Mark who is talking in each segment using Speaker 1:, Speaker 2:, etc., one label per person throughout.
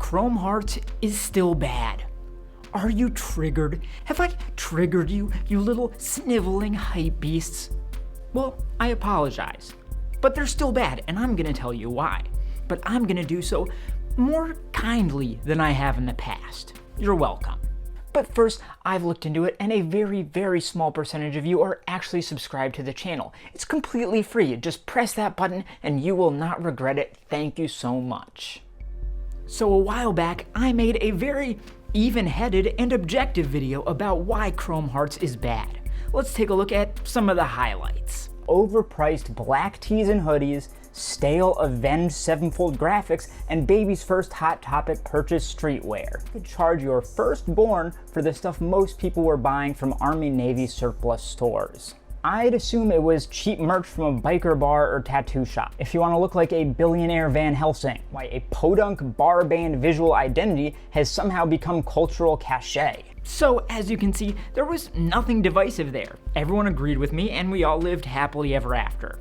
Speaker 1: Chrome Hearts is still bad. Are you triggered? Have I triggered you, you little sniveling hype beasts? Well, I apologize. But they're still bad, and I'm gonna tell you why. But I'm gonna do so more kindly than I have in the past. You're welcome. But first, I've looked into it, and a very, very small percentage of you are actually subscribed to the channel. It's completely free. Just press that button, and you will not regret it. Thank you so much. So a while back, I made a very even-headed and objective video about why Chrome Hearts is bad. Let's take a look at some of the highlights. Overpriced black tees and hoodies, stale Avenged Sevenfold graphics, and baby's first Hot Topic purchase streetwear. You could charge your firstborn for the stuff most people were buying from Army Navy surplus stores. I'd assume it was cheap merch from a biker bar or tattoo shop. If you want to look like a billionaire Van Helsing, why a podunk bar band visual identity has somehow become cultural cachet. So, as you can see, there was nothing divisive there. Everyone agreed with me, and we all lived happily ever after.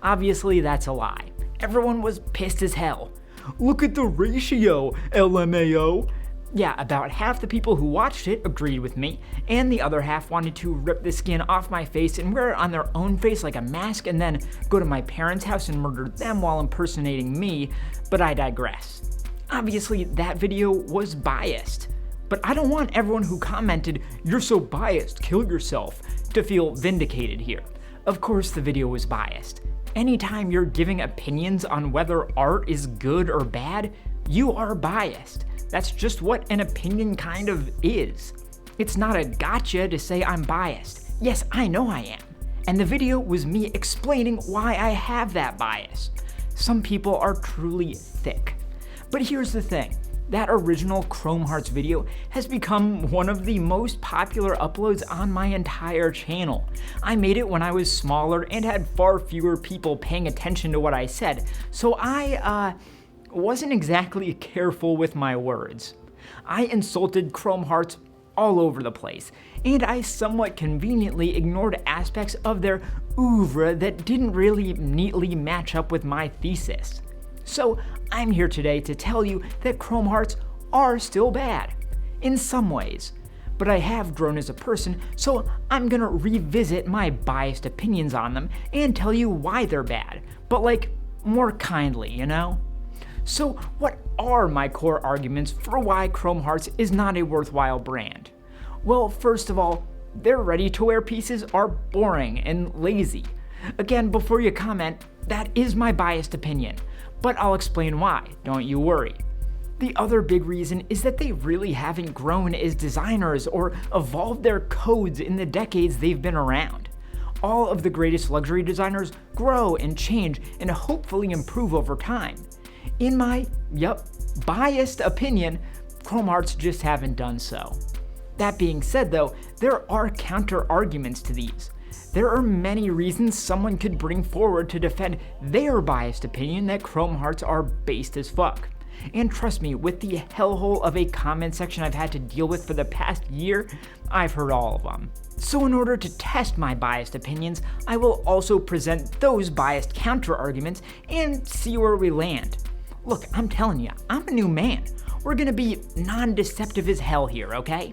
Speaker 1: Obviously, that's a lie. Everyone was pissed as hell. Look at the ratio, LMAO. Yeah, about half the people who watched it agreed with me, and the other half wanted to rip the skin off my face and wear it on their own face like a mask and then go to my parents' house and murder them while impersonating me, but I digress. Obviously, that video was biased, but I don't want everyone who commented, "You're so biased, kill yourself," to feel vindicated here. Of course the video was biased. Anytime you're giving opinions on whether art is good or bad, you are biased. That's just what an opinion kind of is. It's not a gotcha to say I'm biased. Yes, I know I am. And the video was me explaining why I have that bias. Some people are truly thick. But here's the thing. That original Chrome Hearts video has become one of the most popular uploads on my entire channel. I made it when I was smaller and had far fewer people paying attention to what I said, so I wasn't exactly careful with my words. I insulted Chrome Hearts all over the place, and I somewhat conveniently ignored aspects of their oeuvre that didn't really neatly match up with my thesis. So I'm here today to tell you that Chrome Hearts are still bad, in some ways. But I have grown as a person, so I'm gonna revisit my biased opinions on them and tell you why they're bad, but like more kindly, you know? So what are my core arguments for why Chrome Hearts is not a worthwhile brand? Well, first of all, their ready-to-wear pieces are boring and lazy. Again, before you comment, that is my biased opinion, but I'll explain why, don't you worry. The other big reason is that they really haven't grown as designers or evolved their codes in the decades they've been around. All of the greatest luxury designers grow and change and hopefully improve over time. In my, biased opinion, Chrome Hearts just haven't done so. That being said though, there are counter arguments to these. There are many reasons someone could bring forward to defend their biased opinion that Chrome Hearts are based as fuck. And trust me, with the hellhole of a comment section I've had to deal with for the past year, I've heard all of them. So in order to test my biased opinions, I will also present those biased counter arguments and see where we land. Look, I'm telling you, I'm a new man. We're gonna be non-deceptive as hell here, okay?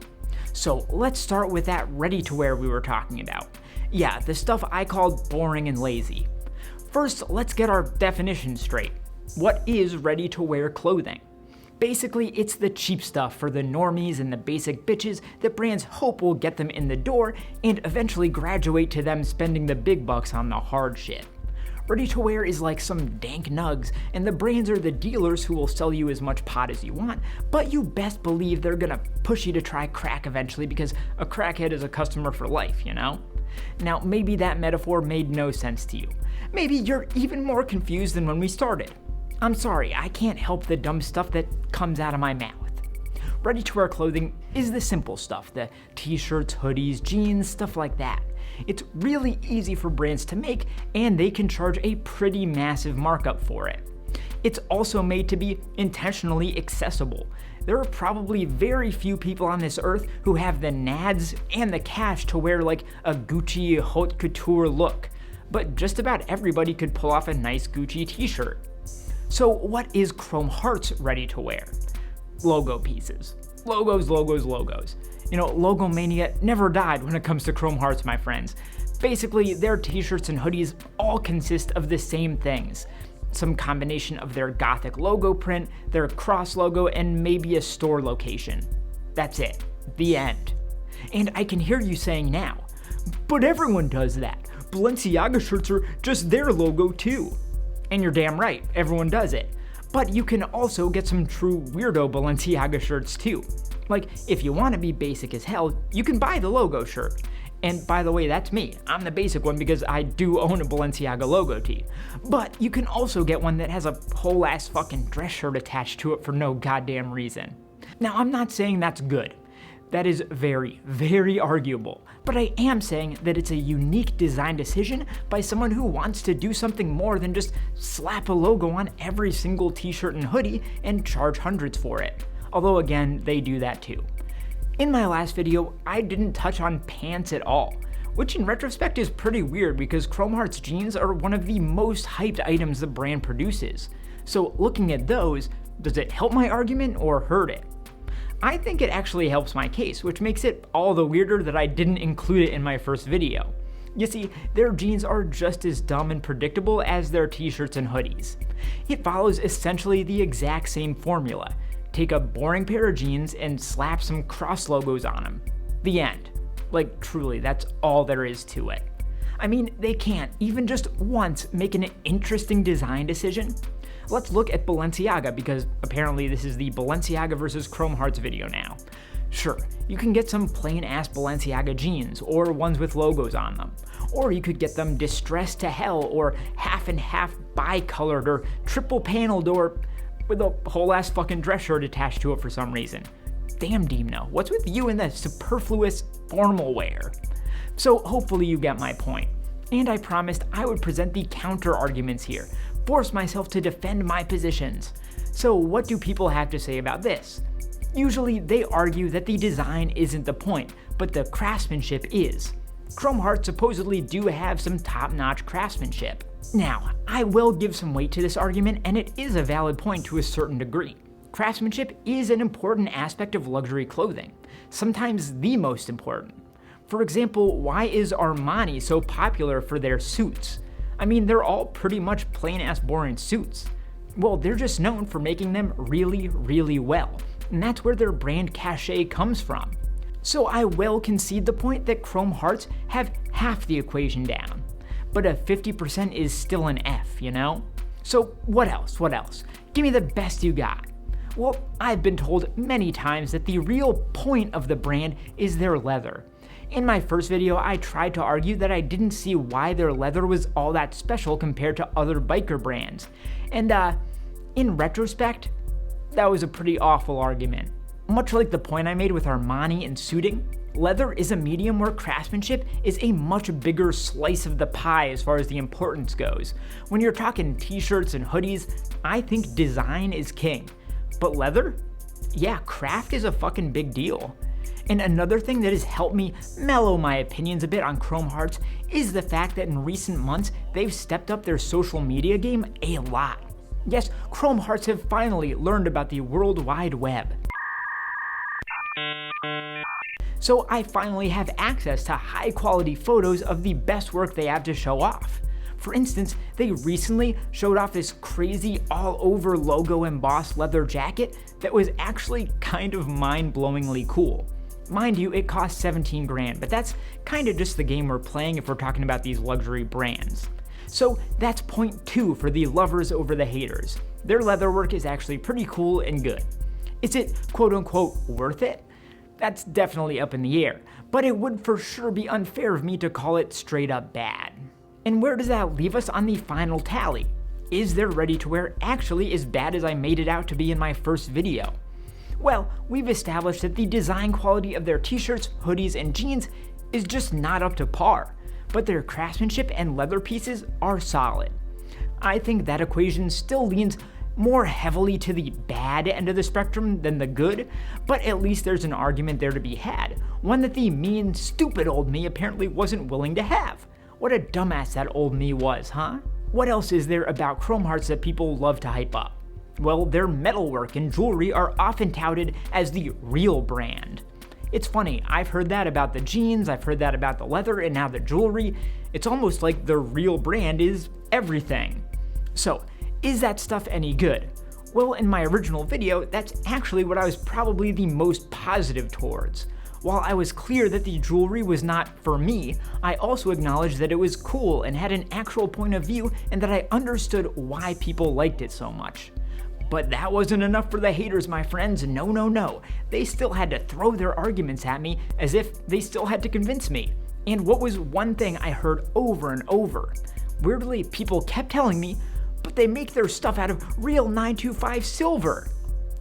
Speaker 1: So let's start with that ready-to-wear we were talking about. Yeah, the stuff I called boring and lazy. First, let's get our definition straight. What is ready-to-wear clothing? Basically, it's the cheap stuff for the normies and the basic bitches that brands hope will get them in the door and eventually graduate to them spending the big bucks on the hard shit. Ready-to-wear is like some dank nugs, and the brands are the dealers who will sell you as much pot as you want, but you best believe they're gonna push you to try crack eventually because a crackhead is a customer for life, you know? Now, maybe that metaphor made no sense to you. Maybe you're even more confused than when we started. I'm sorry, I can't help the dumb stuff that comes out of my mouth. Ready-to-wear clothing is the simple stuff, the t-shirts, hoodies, jeans, stuff like that. It's really easy for brands to make, and they can charge a pretty massive markup for it. It's also made to be intentionally accessible. There are probably very few people on this earth who have the nads and the cash to wear like a Gucci haute couture look, but just about everybody could pull off a nice Gucci t-shirt. So what is Chrome Hearts ready to wear? logo pieces. Logos, logos, logos. You know, logo mania never died when it comes to Chrome Hearts, my friends. Basically, their t-shirts and hoodies all consist of the same things. Some combination of their gothic logo print, their cross logo, and maybe a store location. That's it. The end. And I can hear you saying now, but everyone does that. Balenciaga shirts are just their logo too. And you're damn right, everyone does it. But you can also get some true weirdo Balenciaga shirts too. Like, if you want to be basic as hell, you can buy the logo shirt. And by the way, that's me. I'm the basic one because I do own a Balenciaga logo tee. But you can also get one that has a whole ass fucking dress shirt attached to it for no goddamn reason. Now, I'm not saying that's good. That is very, very arguable. But I am saying that it's a unique design decision by someone who wants to do something more than just slap a logo on every single t-shirt and hoodie and charge hundreds for it. Although again, they do that too. In my last video, I didn't touch on pants at all, which in retrospect is pretty weird because Chrome Hearts jeans are one of the most hyped items the brand produces. So looking at those, does it help my argument or hurt it? I think it actually helps my case, which makes it all the weirder that I didn't include it in my first video. You see, their jeans are just as dumb and predictable as their t-shirts and hoodies. It follows essentially the exact same formula. Take a boring pair of jeans and slap some cross logos on them. The end. Like, truly, that's all there is to it. I mean, they can't, even just once, make an interesting design decision. Let's look at Balenciaga, because apparently this is the Balenciaga versus Chrome Hearts video now. Sure, you can get some plain-ass Balenciaga jeans, or ones with logos on them. Or you could get them distressed to hell, or half and half bi-colored, or triple paneled, or with a whole ass fucking dress shirt attached to it for some reason. Damn, Deemno, what's with you and the superfluous formal wear? So hopefully you get my point. And I promised I would present the counter arguments here, force myself to defend my positions. So what do people have to say about this? Usually they argue that the design isn't the point, but the craftsmanship is. Chrome Hearts supposedly do have some top-notch craftsmanship. Now, I will give some weight to this argument, and it is a valid point to a certain degree. Craftsmanship is an important aspect of luxury clothing, sometimes the most important. For example, why is Armani so popular for their suits? I mean, they're all pretty much plain-ass boring suits. Well, they're just known for making them really, really well, and that's where their brand cachet comes from. So I will concede the point that Chrome Hearts have half the equation down. But a 50% is still an F, you know? So what else? Give me the best you got. Well, I've been told many times that the real point of the brand is their leather. In my first video, I tried to argue that I didn't see why their leather was all that special compared to other biker brands. And in retrospect, that was a pretty awful argument. Much like the point I made with Armani and suiting, leather is a medium where craftsmanship is a much bigger slice of the pie as far as the importance goes. When you're talking t-shirts and hoodies, I think design is king. But leather? Yeah, craft is a fucking big deal. And another thing that has helped me mellow my opinions a bit on Chrome Hearts is the fact that in recent months, they've stepped up their social media game a lot. Yes, Chrome Hearts have finally learned about the World Wide Web. So I finally have access to high quality photos of the best work they have to show off. For instance, they recently showed off this crazy all over logo embossed leather jacket that was actually kind of mind-blowingly cool. Mind you, it cost 17 grand, but that's kind of just the game we're playing if we're talking about these luxury brands. So that's point 2 for the lovers over the haters. Their leatherwork is actually pretty cool and good. Is it quote unquote worth it? That's definitely up in the air, but it would for sure be unfair of me to call it straight up bad. And where does that leave us on the final tally? Is their ready-to-wear actually as bad as I made it out to be in my first video? Well, we've established that the design quality of their t-shirts, hoodies, and jeans is just not up to par, but their craftsmanship and leather pieces are solid. I think that equation still leans more heavily to the bad end of the spectrum than the good, but at least there's an argument there to be had, one that the mean, stupid old me apparently wasn't willing to have. What a dumbass that old me was, huh? What else is there about Chrome Hearts that people love to hype up? Well, their metalwork and jewelry are often touted as the real brand. It's funny, I've heard that about the jeans, I've heard that about the leather, and now the jewelry. It's almost like the real brand is everything. So, is that stuff any good? Well, in my original video, that's actually what I was probably the most positive towards. While I was clear that the jewelry was not for me, I also acknowledged that it was cool and had an actual point of view and that I understood why people liked it so much. But that wasn't enough for the haters, my friends. No. They still had to throw their arguments at me as if they still had to convince me. And what was one thing I heard over and over? Weirdly, people kept telling me, but they make their stuff out of real 925 silver.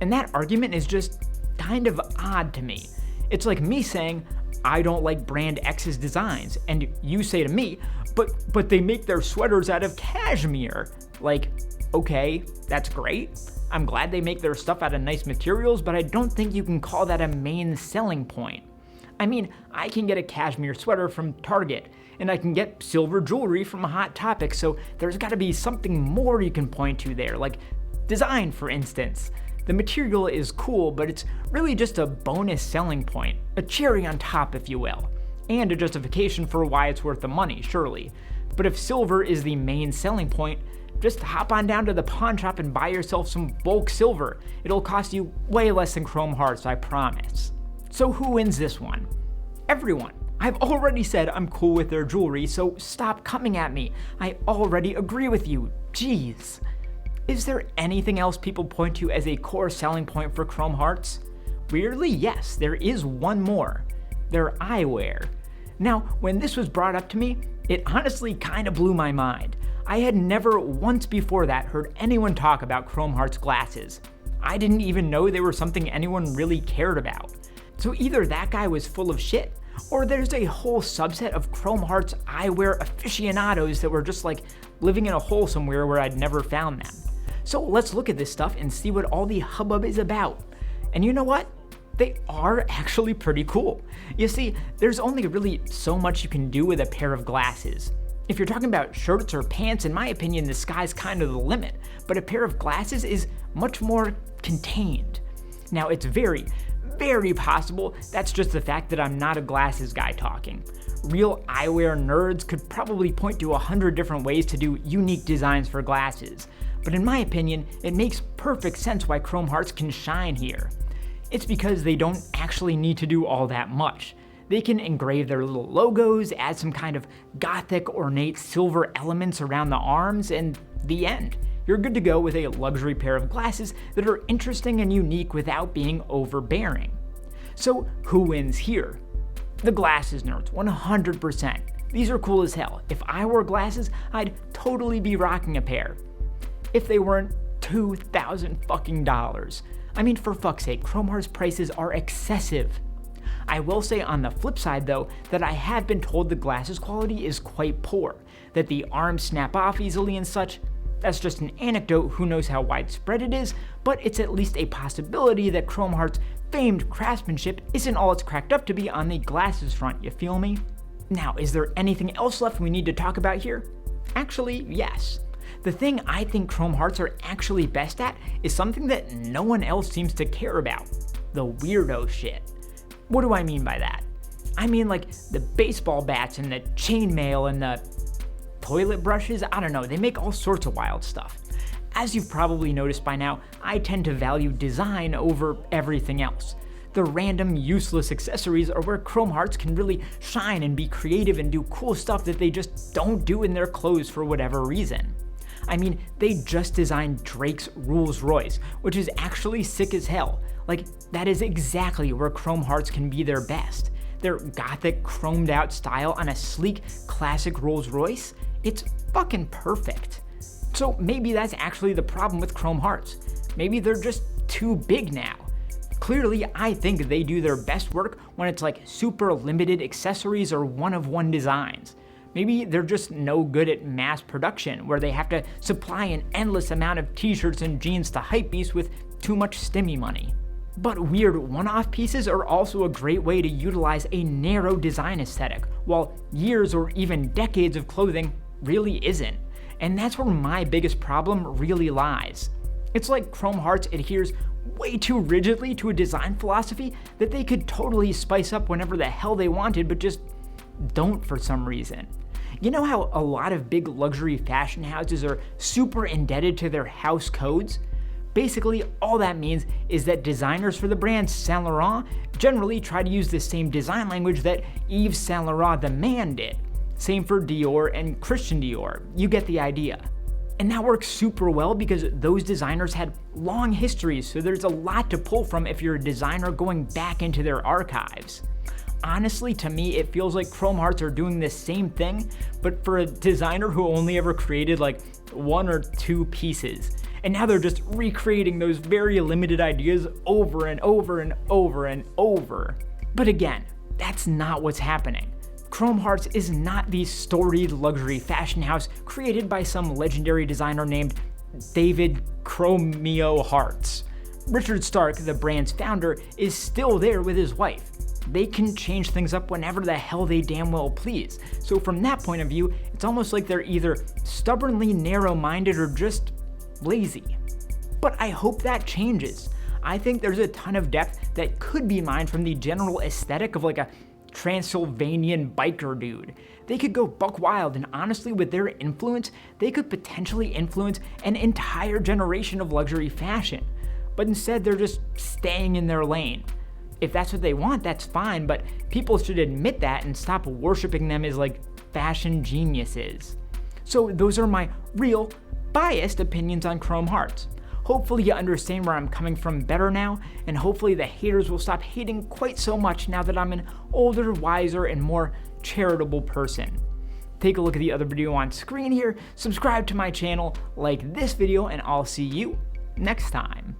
Speaker 1: And that argument is just kind of odd to me. It's like me saying, I don't like brand X's designs, and you say to me, but they make their sweaters out of cashmere. Like, okay, that's great. I'm glad they make their stuff out of nice materials, but I don't think you can call that a main selling point. I mean, I can get a cashmere sweater from Target, and I can get silver jewelry from Hot Topic, so there's gotta be something more you can point to there, like design, for instance. The material is cool, but it's really just a bonus selling point, a cherry on top, if you will, and a justification for why it's worth the money, surely. But if silver is the main selling point, just hop on down to the pawn shop and buy yourself some bulk silver. It'll cost you way less than Chrome Hearts, I promise. So who wins this one? Everyone. I've already said I'm cool with their jewelry, so stop coming at me. I already agree with you. Jeez. Is there anything else people point to as a core selling point for Chrome Hearts? Weirdly, yes, there is one more. Their eyewear. Now, when this was brought up to me, it honestly kind of blew my mind. I had never once before that heard anyone talk about Chrome Hearts glasses. I didn't even know they were something anyone really cared about. So either that guy was full of shit, or there's a whole subset of Chrome Hearts eyewear aficionados that were just like living in a hole somewhere where I'd never found them. So let's look at this stuff and see what all the hubbub is about. And you know what? They are actually pretty cool. You see, there's only really so much you can do with a pair of glasses. If you're talking about shirts or pants, in my opinion, the sky's kind of the limit, but a pair of glasses is much more contained. Now, it's very, very possible that's just the fact that I'm not a glasses guy talking. Real eyewear nerds could probably point to 100 different ways to do unique designs for glasses, but in my opinion, it makes perfect sense why Chrome Hearts can shine here. It's because they don't actually need to do all that much. They can engrave their little logos, add some kind of gothic ornate silver elements around the arms, and the end. You're good to go with a luxury pair of glasses that are interesting and unique without being overbearing. So who wins here? The glasses nerds, 100%. These are cool as hell. If I wore glasses, I'd totally be rocking a pair. If they weren't $2,000 fucking dollars. I mean, for fuck's sake, Chrome Hearts prices are excessive. I will say on the flip side though, that I have been told the glasses quality is quite poor, that the arms snap off easily and such. That's just an anecdote, who knows how widespread it is, but it's at least a possibility that Chrome Hearts' famed craftsmanship isn't all it's cracked up to be on the glasses front, you feel me? Now, is there anything else left we need to talk about here? Actually, yes. The thing I think Chrome Hearts are actually best at is something that no one else seems to care about. The weirdo shit. What do I mean by that? I mean like the baseball bats and the chainmail and the toilet brushes. I don't know, they make all sorts of wild stuff. As you've probably noticed by now, I tend to value design over everything else. The random, useless accessories are where Chrome Hearts can really shine and be creative and do cool stuff that they just don't do in their clothes for whatever reason. I mean, they just designed Drake's Rolls Royce, which is actually sick as hell. Like, that is exactly where Chrome Hearts can be their best. Their gothic, chromed out style on a sleek, classic Rolls Royce, it's fucking perfect. So maybe that's actually the problem with Chrome Hearts. Maybe they're just too big now. Clearly, I think they do their best work when it's like super limited accessories or one-of-one designs. Maybe they're just no good at mass production, where they have to supply an endless amount of t-shirts and jeans to hypebeasts with too much stimmy money. But weird one-off pieces are also a great way to utilize a narrow design aesthetic, while years or even decades of clothing really isn't. And that's where my biggest problem really lies. It's like Chrome Hearts adheres way too rigidly to a design philosophy that they could totally spice up whenever the hell they wanted, but just don't for some reason. You know how a lot of big luxury fashion houses are super indebted to their house codes? Basically, all that means is that designers for the brand Saint Laurent generally try to use the same design language that Yves Saint Laurent the man did. Same for Dior and Christian Dior. You get the idea. And that works super well because those designers had long histories, so there's a lot to pull from if you're a designer going back into their archives. Honestly, to me, it feels like Chrome Hearts are doing the same thing, but for a designer who only ever created like 1 or 2 pieces. And now they're just recreating those very limited ideas over and over and over and over. But again, that's not what's happening. Chrome Hearts is not the storied luxury fashion house created by some legendary designer named David Chromeo Hearts. Richard Stark, the brand's founder, is still there with his wife. They can change things up whenever the hell they damn well please. So from that point of view, it's almost like they're either stubbornly narrow-minded or just lazy. But I hope that changes. I think there's a ton of depth that could be mined from the general aesthetic of like a Transylvanian biker dude. They could go buck wild, and honestly, with their influence, they could potentially influence an entire generation of luxury fashion. But instead, they're just staying in their lane. If that's what they want, that's fine, but people should admit that and stop worshiping them as like fashion geniuses. So those are my real, biased opinions on Chrome Hearts. Hopefully you understand where I'm coming from better now, and hopefully the haters will stop hating quite so much now that I'm an older, wiser, and more charitable person. Take a look at the other video on screen here, subscribe to my channel, like this video, and I'll see you next time.